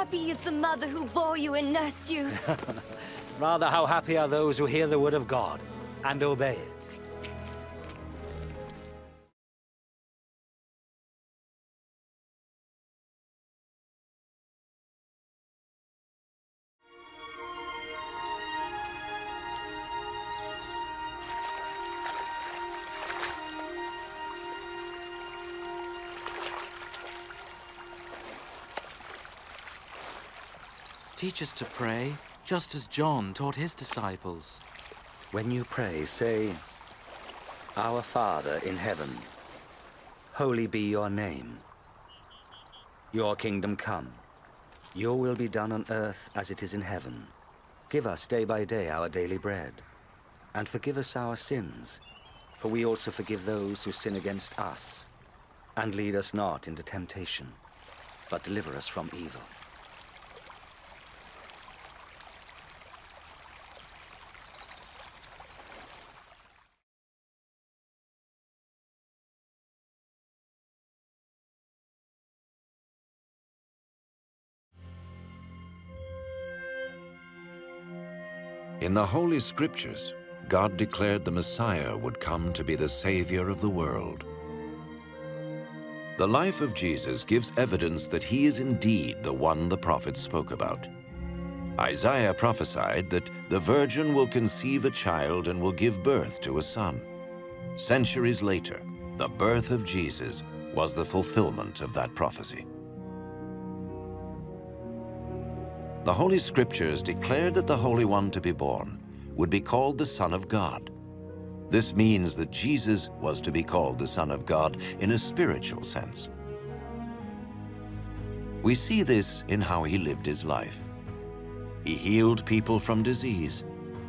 happy is the mother who bore you and nursed you. Rather, how happy are those who hear the word of God and obey it. Teach us to pray, just as John taught his disciples. When you pray, say, Our Father in heaven, holy be your name. Your kingdom come. Your will be done on earth as it is in heaven. Give us day by day our daily bread. And forgive us our sins, for we also forgive those who sin against us. And lead us not into temptation, but deliver us from evil. In the Holy Scriptures, God declared the Messiah would come to be the Savior of the world. The life of Jesus gives evidence that he is indeed the one the prophets spoke about. Isaiah prophesied that the virgin will conceive a child and will give birth to a son. Centuries later, the birth of Jesus was the fulfillment of that prophecy. The Holy Scriptures declared that the Holy One to be born would be called the Son of God. This means that Jesus was to be called the Son of God in a spiritual sense. We see this in how he lived his life. He healed people from disease,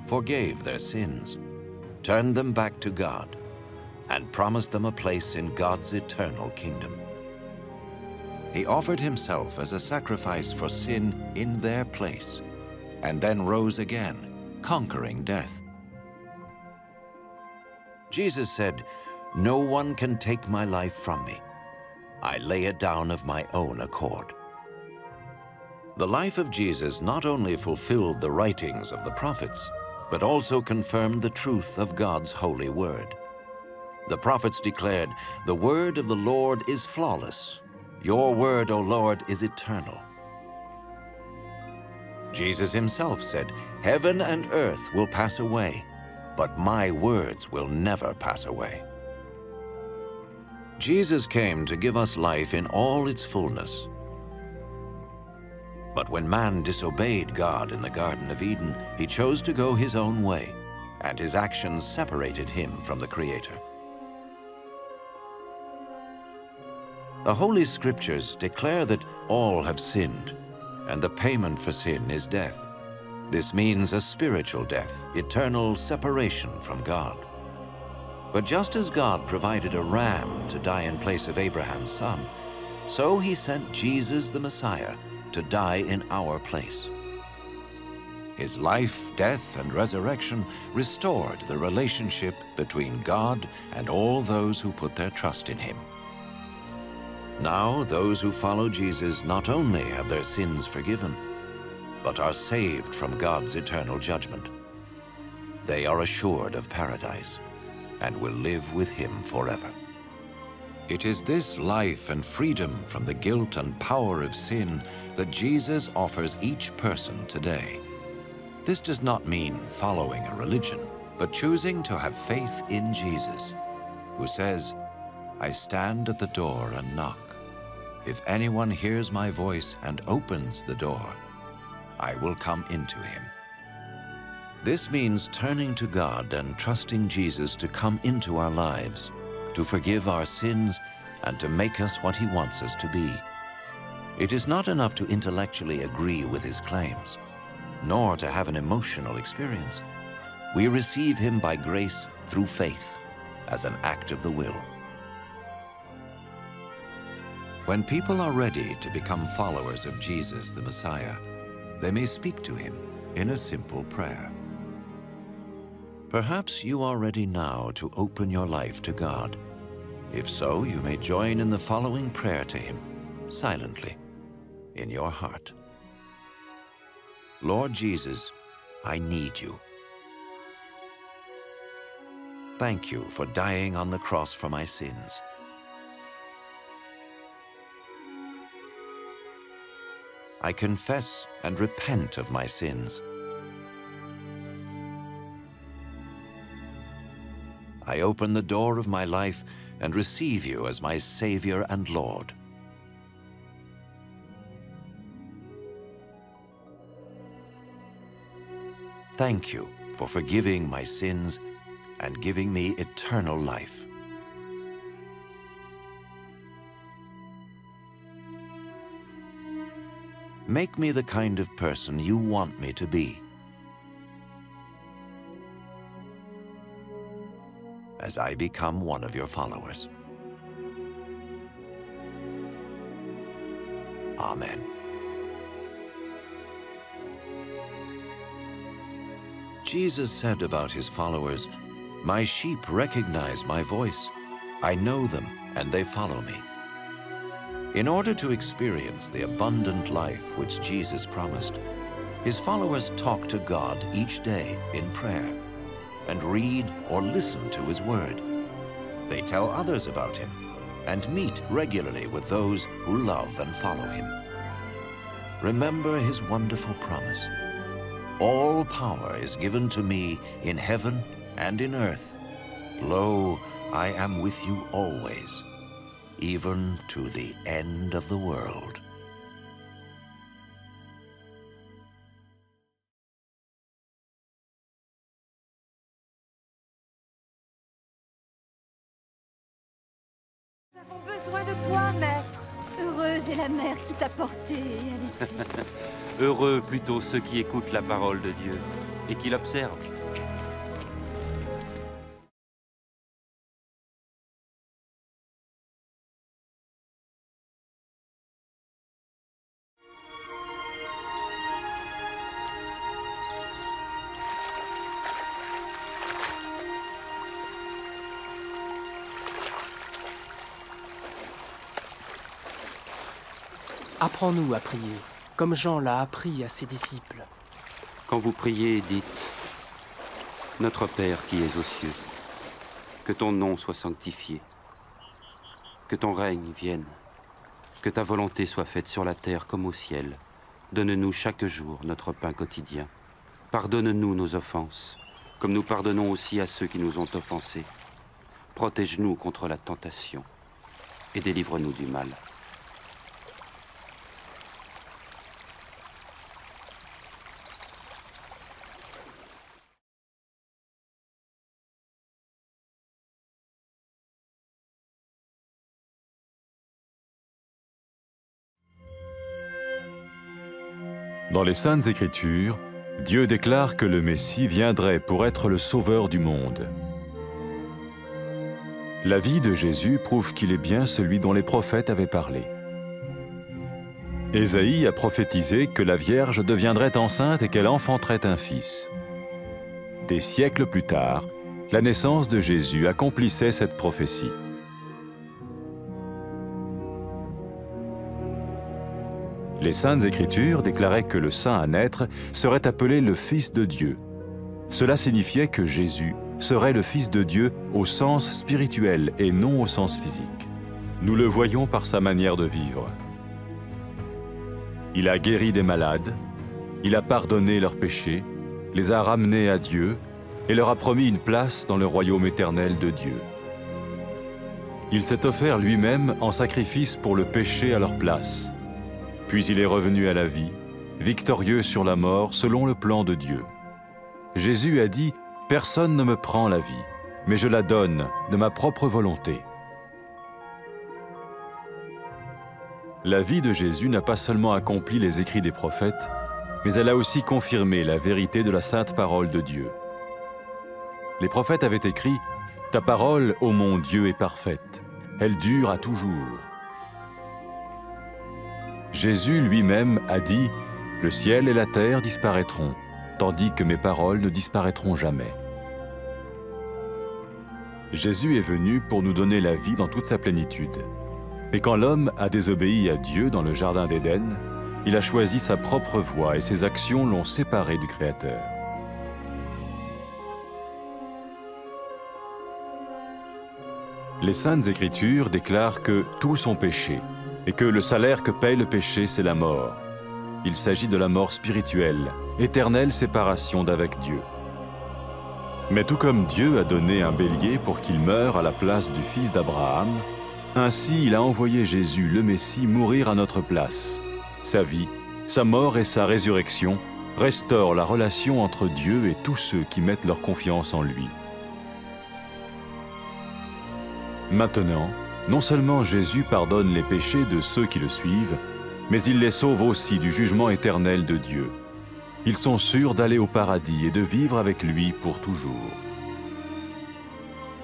forgave their sins, turned them back to God, and promised them a place in God's eternal kingdom. He offered himself as a sacrifice for sin in their place, and then rose again, conquering death. Jesus said, "No one can take my life from me. I lay it down of my own accord." The life of Jesus not only fulfilled the writings of the prophets, but also confirmed the truth of God's holy word. The prophets declared, "The word of the Lord is flawless. Your word, O Lord, is eternal." Jesus himself said, "Heaven and earth will pass away, but my words will never pass away." Jesus came to give us life in all its fullness. But when man disobeyed God in the Garden of Eden, he chose to go his own way, and his actions separated him from the Creator. The Holy Scriptures declare that all have sinned, and the payment for sin is death. This means a spiritual death, eternal separation from God. But just as God provided a ram to die in place of Abraham's son, so he sent Jesus the Messiah to die in our place. His life, death, and resurrection restored the relationship between God and all those who put their trust in him. Now, those who follow Jesus not only have their sins forgiven, but are saved from God's eternal judgment. They are assured of paradise and will live with him forever. It is this life and freedom from the guilt and power of sin that Jesus offers each person today. This does not mean following a religion, but choosing to have faith in Jesus, who says, "I stand at the door and knock. If anyone hears my voice and opens the door, I will come into him." This means turning to God and trusting Jesus to come into our lives, to forgive our sins, and to make us what he wants us to be. It is not enough to intellectually agree with his claims, nor to have an emotional experience. We receive him by grace through faith, as an act of the will. When people are ready to become followers of Jesus the Messiah, they may speak to him in a simple prayer. Perhaps you are ready now to open your life to God. If so, you may join in the following prayer to him, silently, in your heart. Lord Jesus, I need you. Thank you for dying on the cross for my sins. I confess and repent of my sins. I open the door of my life and receive you as my Savior and Lord. Thank you for forgiving my sins and giving me eternal life. Make me the kind of person you want me to be. As I become one of your followers. Amen. Jesus said about his followers, "My sheep recognize my voice. I know them, and they follow me." In order to experience the abundant life which Jesus promised, his followers talk to God each day in prayer and read or listen to his word. They tell others about him and meet regularly with those who love and follow him. Remember his wonderful promise. All power is given to me in heaven and in earth. Lo, I am with you always, even to the end of the world. Nous avons besoin de toi, maître. Heureuse est la mère qui t'a porté et allaité. Heureux plutôt ceux qui écoutent la parole de Dieu et qui l'observent. Apprends-nous à prier, comme Jean l'a appris à ses disciples. Quand vous priez, dites « Notre Père qui es aux cieux, que ton nom soit sanctifié, que ton règne vienne, que ta volonté soit faite sur la terre comme au ciel. Donne-nous chaque jour notre pain quotidien. Pardonne-nous nos offenses, comme nous pardonnons aussi à ceux qui nous ont offensés. Protège-nous contre la tentation et délivre-nous du mal. » Dans les Saintes Écritures, Dieu déclare que le Messie viendrait pour être le sauveur du monde. La vie de Jésus prouve qu'il est bien celui dont les prophètes avaient parlé. Ésaïe a prophétisé que la Vierge deviendrait enceinte et qu'elle enfanterait un fils. Des siècles plus tard, la naissance de Jésus accomplissait cette prophétie. Les Saintes Écritures déclaraient que le saint à naître serait appelé le Fils de Dieu. Cela signifiait que Jésus serait le Fils de Dieu au sens spirituel et non au sens physique. Nous le voyons par sa manière de vivre. Il a guéri des malades, il a pardonné leurs péchés, les a ramenés à Dieu et leur a promis une place dans le royaume éternel de Dieu. Il s'est offert lui-même en sacrifice pour le péché à leur place. Puis il est revenu à la vie, victorieux sur la mort selon le plan de Dieu. Jésus a dit « Personne ne me prend la vie, mais je la donne de ma propre volonté. » La vie de Jésus n'a pas seulement accompli les écrits des prophètes, mais elle a aussi confirmé la vérité de la sainte parole de Dieu. Les prophètes avaient écrit « Ta parole, ô mon Dieu, est parfaite, elle dure à toujours. » Jésus lui-même a dit « Le ciel et la terre disparaîtront, tandis que mes paroles ne disparaîtront jamais. » Jésus est venu pour nous donner la vie dans toute sa plénitude. Mais quand l'homme a désobéi à Dieu dans le jardin d'Éden, Il a choisi sa propre voie et ses actions l'ont séparé du Créateur. Les Saintes Écritures déclarent que tous ont péché et que le salaire que paye le péché, c'est la mort. Il s'agit de la mort spirituelle, éternelle séparation d'avec Dieu. Mais tout comme Dieu a donné un bélier pour qu'il meure à la place du fils d'Abraham, ainsi il a envoyé Jésus, le Messie, mourir à notre place. Sa vie, sa mort et sa résurrection restaurent la relation entre Dieu et tous ceux qui mettent leur confiance en lui. Maintenant, non seulement Jésus pardonne les péchés de ceux qui le suivent, mais il les sauve aussi du jugement éternel de Dieu. Ils sont sûrs d'aller au paradis et de vivre avec lui pour toujours.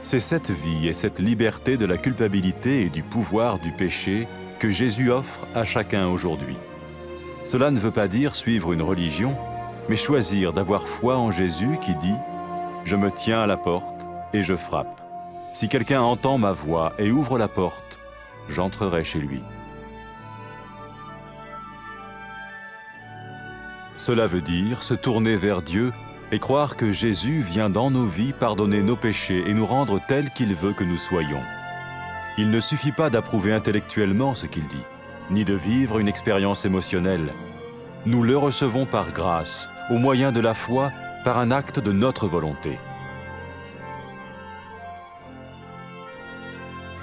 C'est cette vie et cette liberté de la culpabilité et du pouvoir du péché que Jésus offre à chacun aujourd'hui. Cela ne veut pas dire suivre une religion, mais choisir d'avoir foi en Jésus qui dit « Je me tiens à la porte et je frappe. Si quelqu'un entend ma voix et ouvre la porte, j'entrerai chez lui. » Cela veut dire se tourner vers Dieu et croire que Jésus vient dans nos vies pardonner nos péchés et nous rendre tels qu'il veut que nous soyons. Il ne suffit pas d'approuver intellectuellement ce qu'il dit, ni de vivre une expérience émotionnelle. Nous le recevons par grâce, au moyen de la foi, par un acte de notre volonté.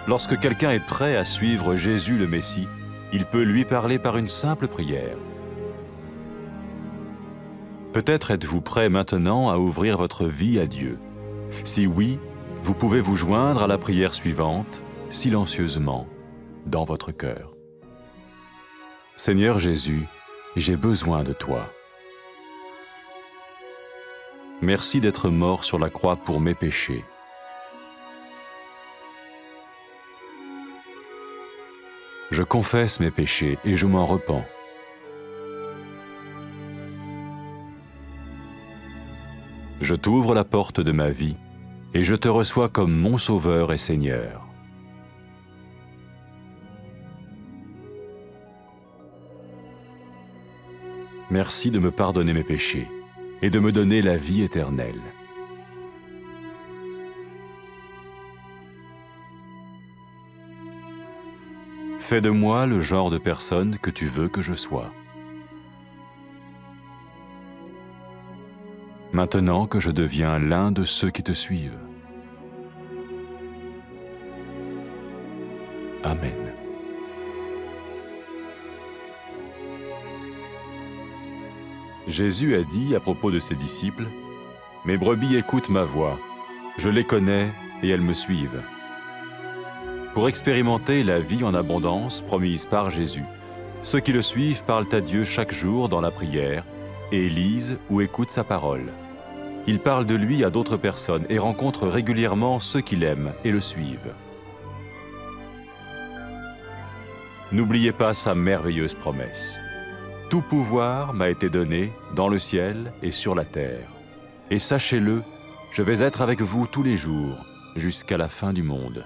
Lorsque quelqu'un est prêt à suivre Jésus le Messie, il peut lui parler par une simple prière. Peut-être êtes-vous prêt maintenant à ouvrir votre vie à Dieu. Si oui, vous pouvez vous joindre à la prière suivante, silencieusement, dans votre cœur. Seigneur Jésus, j'ai besoin de toi. Merci d'être mort sur la croix pour mes péchés. Je confesse mes péchés et je m'en repens. Je t'ouvre la porte de ma vie et je te reçois comme mon Sauveur et Seigneur. Merci de me pardonner mes péchés et de me donner la vie éternelle. Fais de moi le genre de personne que tu veux que je sois. Maintenant que je deviens l'un de ceux qui te suivent. Amen. Jésus a dit à propos de ses disciples, « Mes brebis écoutent ma voix, je les connais et elles me suivent. » Pour expérimenter la vie en abondance promise par Jésus, ceux qui le suivent parlent à Dieu chaque jour dans la prière et lisent ou écoutent sa parole. Ils parlent de lui à d'autres personnes et rencontrent régulièrement ceux qui l'aiment et le suivent. N'oubliez pas sa merveilleuse promesse. Tout pouvoir m'a été donné dans le ciel et sur la terre. Et sachez-le, je vais être avec vous tous les jours jusqu'à la fin du monde.